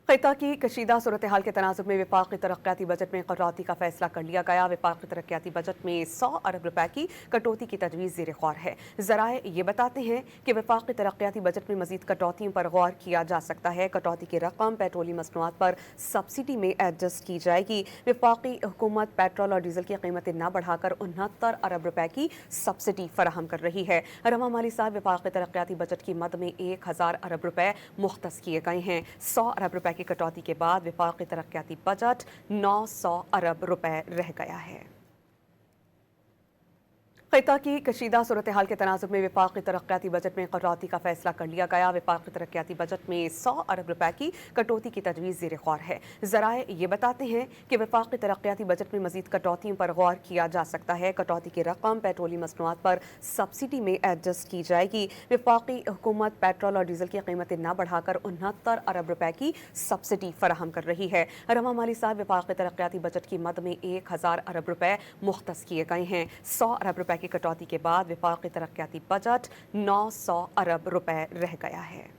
खिता की कशीदा सूरत हाल के तनाजुब में वफाकी तरक्याती बजट में कटौती का फैसला कर लिया गया। वफाकी तरक्याती बजट में 100 अरब रुपए की कटौती की तजवीज़ ज़ेर गौर है। ज़राए ये बताते हैं कि वफाकी तरक्याती बजट में मजीद कटौतियों पर गौर किया जा सकता है। कटौती की रकम पेट्रोलियम मसनूआत पर सब्सिडी में एडजस्ट की जाएगी। वफाकी हुकूमत पेट्रोल और डीजल की कीमतें न बढ़ाकर 69 अरब रुपए की सब्सिडी फराहम कर रही है। रवा माली साहब वफाकी तरक्याती बजट की मद में 1000 अरब रुपए मुख्तस किए गए हैं। 100 अरब रुपए की कटौती के बाद वफाकी तरक्याती बजट 900 अरब रुपए रह गया है। खिता की कशीदा सूरत हाल के तनाजुब में वफाकी तरक्याती बजट में कटौती का फैसला कर लिया गया। वफाकी तरक्याती बजट में 100 अरब रुपए की कटौती की तजवीज़ ज़ेर गौर है। ज़राए ये बताते हैं कि वफाकी तरक्याती बजट में मजीद कटौतियों पर गौर किया जा सकता है। कटौती की रकम पेट्रोलियम मसनूआत पर सब्सिडी में एडजस्ट की जाएगी। वफाकी हुकूमत पेट्रोल और डीजल की कीमतें न बढ़ाकर 69 अरब रुपए की सब्सिडी फराहम कर रही है। रवा माली साहब वफाकी तरक्याती बजट की मद में 1000 अरब रुपए मुख्तस किए गए हैं। 100 अरब रुपए की कटौती के बाद वफाकी तरक्याती बजट 900 अरब रुपए रह गया है।